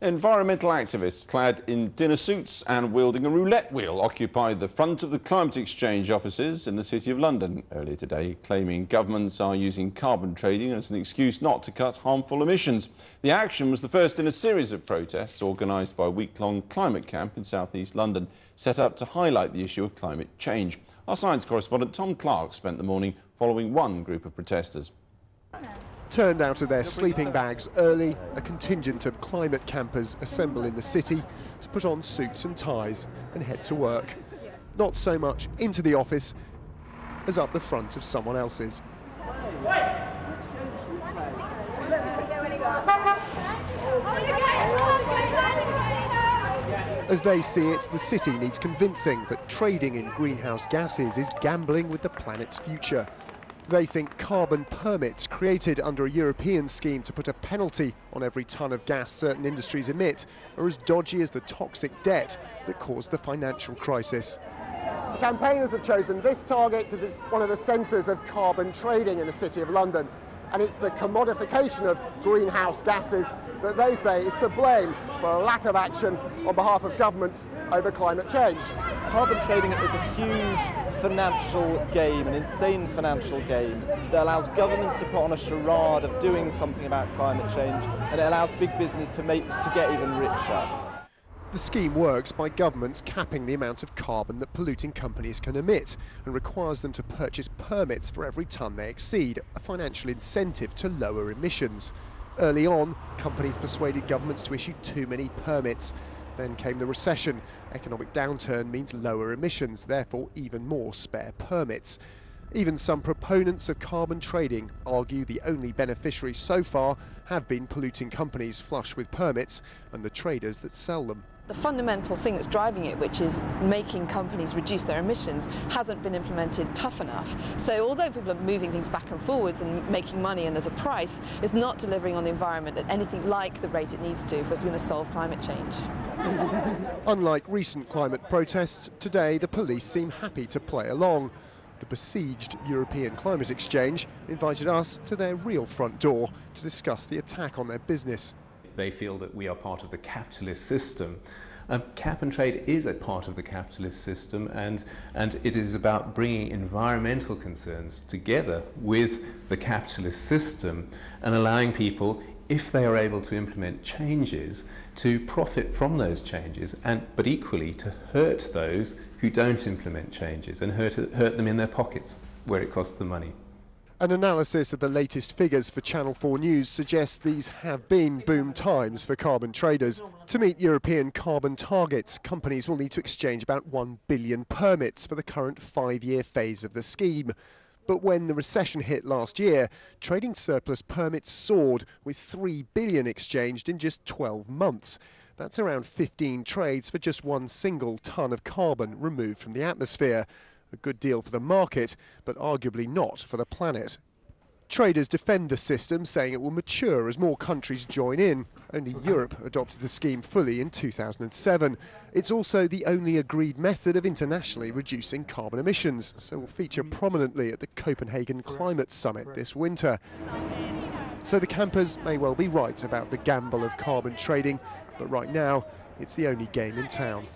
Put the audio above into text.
Environmental activists clad in dinner suits and wielding a roulette wheel occupied the front of the Climate Exchange offices in the City of London earlier today, claiming governments are using carbon trading as an excuse not to cut harmful emissions. The action was the first in a series of protests organised by a week-long climate camp in South East London, set up to highlight the issue of climate change. Our science correspondent Tom Clark spent the morning following one group of protesters. Turned out of their sleeping bags early, a contingent of climate campers assemble in the city to put on suits and ties and head to work. Not so much into the office as up the front of someone else's. As they see it, the city needs convincing that trading in greenhouse gases is gambling with the planet's future. They think carbon permits created under a European scheme to put a penalty on every tonne of gas certain industries emit are as dodgy as the toxic debt that caused the financial crisis. The campaigners have chosen this target because it's one of the centres of carbon trading in the City of London, and it's the commodification of greenhouse gases that they say is to blame for a lack of action on behalf of governments over climate change. Carbon trading is a huge financial game, an insane financial game that allows governments to put on a charade of doing something about climate change, and it allows big business to get even richer. The scheme works by governments capping the amount of carbon that polluting companies can emit and requires them to purchase permits for every tonne they exceed, a financial incentive to lower emissions. Early on, companies persuaded governments to issue too many permits. Then came the recession. Economic downturn means lower emissions, therefore even more spare permits. Even some proponents of carbon trading argue the only beneficiaries so far have been polluting companies flush with permits and the traders that sell them. The fundamental thing that's driving it, which is making companies reduce their emissions, hasn't been implemented tough enough. So although people are moving things back and forwards and making money and there's a price, it's not delivering on the environment at anything like the rate it needs to if it's going to solve climate change. Unlike recent climate protests, today the police seem happy to play along. The besieged European Climate Exchange invited us to their real front door to discuss the attack on their business. They feel that we are part of the capitalist system. Cap and trade is a part of the capitalist system, and it is about bringing environmental concerns together with the capitalist system and allowing people, if they are able to implement changes, to profit from those changes, but equally to hurt those who don't implement changes and hurt them in their pockets where it costs them money. An analysis of the latest figures for Channel 4 News suggests these have been boom times for carbon traders. To meet European carbon targets, companies will need to exchange about 1 billion permits for the current 5-year phase of the scheme. But when the recession hit last year, trading surplus permits soared, with 3 billion exchanged in just 12 months. That's around 15 trades for just one single tonne of carbon removed from the atmosphere. A good deal for the market, but arguably not for the planet. Traders defend the system, saying it will mature as more countries join in. Only Europe adopted the scheme fully in 2007. It's also the only agreed method of internationally reducing carbon emissions, so will feature prominently at the Copenhagen Climate Summit this winter. So the campers may well be right about the gamble of carbon trading, but right now it's the only game in town.